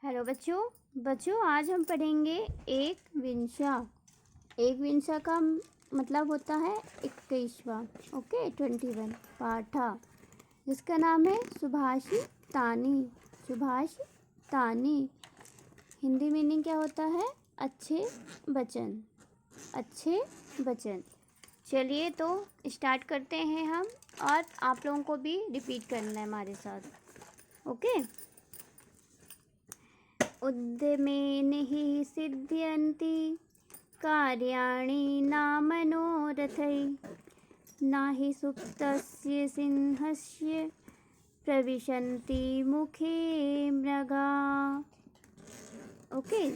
Hello बच्चों। आज हम पढ़ेंगे एक विंशा। एक विंशा का मतलब होता है 21वां। ओके, 21 पाठा, जिसका नाम है सुभाषितानी। सुभाषितानी हिंदी मीनिंग क्या होता है? अच्छे वचन, अच्छे वचन। चलिए तो स्टार्ट करते हैं हम, और आप लोगों को भी रिपीट करना है हमारे साथ। ओके। उद्यमेन हि सिद्ध्यन्ति कार्याणि न मनोरथै न सुप्तस्य सिंहस्य प्रविशन्ति मुखे मृगा। ओके,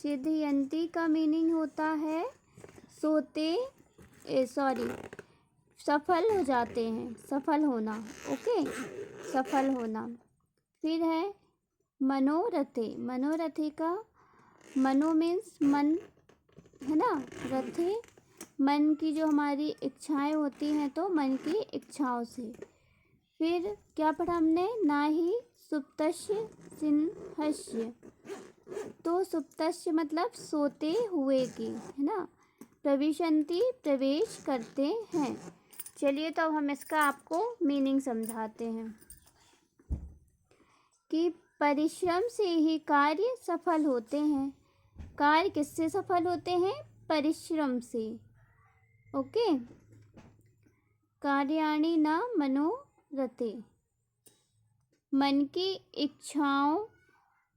सिद्ध्यन्ति का मीनिंग होता है सफल हो जाते हैं, सफल होना। ओके, सफल होना। फिर है मनोरथे का मनो मीन्स मन, है ना। रथे मन की जो हमारी इच्छाएं होती हैं, तो मन की इच्छाओं से। फिर क्या पढ़ा हमने? ना ही सुप्तस्य सिंहस्य, तो सुप्तस्य मतलब सोते हुए की, है ना। प्रविशन्ति प्रवेश करते हैं। चलिए तो अब हम इसका आपको मीनिंग समझाते हैं कि परिश्रम से ही कार्य सफल होते हैं। कार्य किससे सफल होते हैं? परिश्रम से। ओके। कार्याणि न मनोरथे, मन की इच्छाओं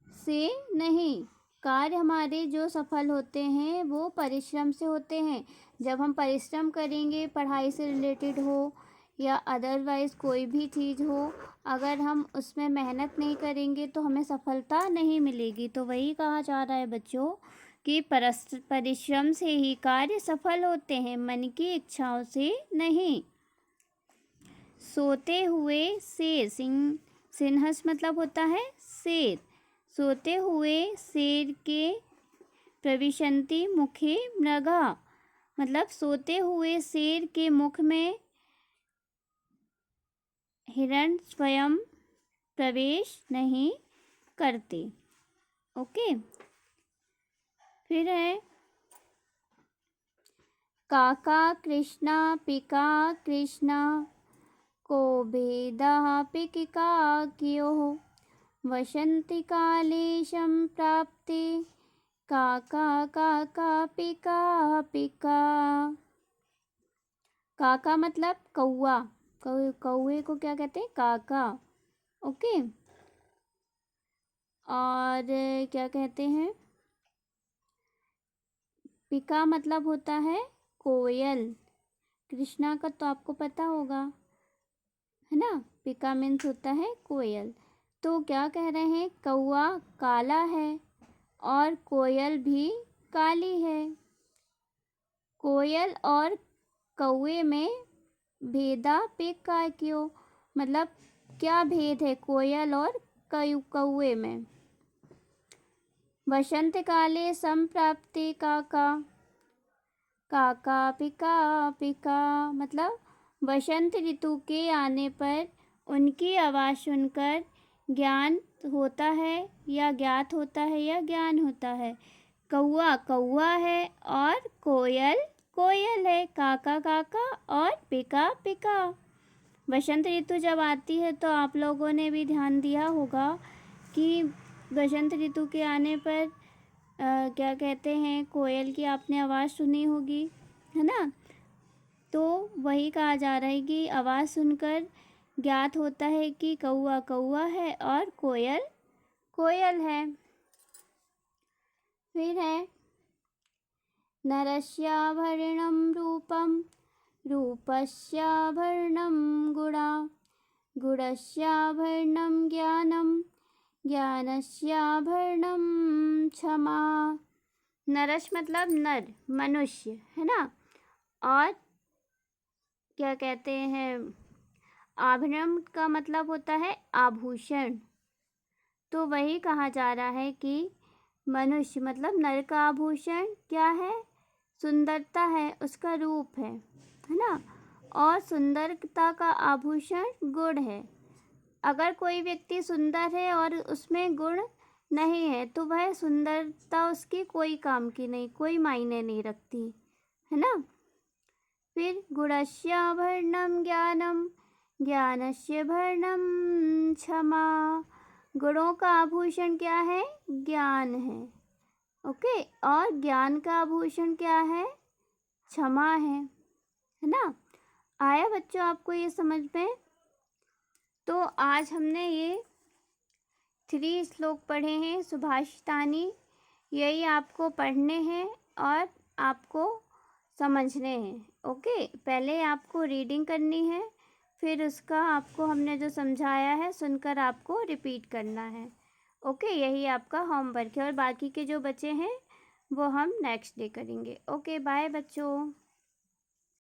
से नहीं। कार्य हमारे जो सफल होते हैं वो परिश्रम से होते हैं। जब हम परिश्रम करेंगे, पढ़ाई से रिलेटेड हो या अदरवाइज़ कोई भी चीज़ हो, अगर हम उसमें मेहनत नहीं करेंगे तो हमें सफलता नहीं मिलेगी। तो वही कहा जा रहा है बच्चों कि परिश्रम से ही कार्य सफल होते हैं, मन की इच्छाओं से नहीं। सोते हुए शेर, सिंहस मतलब होता है शेर। सोते हुए शेर के प्रविशन्ति मुखे मृगा, मतलब सोते हुए शेर के मुख में हिरण स्वयं प्रवेश नहीं करते। ओके। फिर है काका कृष्णा पिका कृष्णा को भेदः पिकिका कियोः वसन्ति काले सम्प्राप्ते काका काका पिका पिका। काका मतलब कौआ, कौए को क्या कहते हैं? काका। ओके। और क्या कहते हैं? पिका मतलब होता है कोयल। कृष्णा का तो आपको पता होगा, है ना। पिका मीन्स होता है कोयल। तो क्या कह रहे हैं? कौआ काला है और कोयल भी काली है। कोयल और कौए में भेदा पिका क्यों, मतलब क्या भेद है कोयल और कौए में? वसंत काले संप्राप्ति काका काका पिका पिका, मतलब वसंत ऋतु के आने पर उनकी आवाज़ सुनकर ज्ञान होता है या ज्ञात होता है या ज्ञान होता है। कौआ कौआ है और कोयल कोयल है। काका काका और पिका पिका। वसंत ऋतु जब आती है तो आप लोगों ने भी ध्यान दिया होगा कि वसंत ऋतु के आने पर क्या कहते हैं, कोयल की आपने आवाज़ सुनी होगी, है ना। तो वही कहा जा रहा है कि आवाज़ सुनकर ज्ञात होता है कि कौआ कौआ है और कोयल कोयल है। फिर है नरस्याभरणं रूपं रूपस्याभरणं गुणा गुणस्याभरणं ज्ञानं ज्ञानस्याभरणं क्षमा। नरस मतलब नर, मनुष्य, है ना। और क्या कहते हैं, आभरण का मतलब होता है आभूषण। तो वही कहा जा रहा है कि मनुष्य मतलब नर का आभूषण क्या है? सुंदरता है, उसका रूप है ना। और सुंदरता का आभूषण गुण है। अगर कोई व्यक्ति सुंदर है और उसमें गुण नहीं है तो वह सुंदरता उसकी कोई काम की नहीं, कोई मायने नहीं रखती, है ना। फिर गुणस्याभरणं ज्ञानम, ज्ञानस्य भरणं क्षमा। गुणों का आभूषण क्या है? ज्ञान है। ओके, और ज्ञान का आभूषण क्या है? क्षमा है ना। आया बच्चों आपको ये समझ में? तो आज हमने ये 3 श्लोक पढ़े हैं सुभाषितानी। यही आपको पढ़ने हैं और आपको समझने हैं। ओके, पहले आपको रीडिंग करनी है, फिर उसका आपको हमने जो समझाया है सुनकर आपको रिपीट करना है। ओके, यही आपका होमवर्क है और बाकी के जो बचे हैं वो हम नेक्स्ट डे करेंगे। ओके, बाय बच्चों।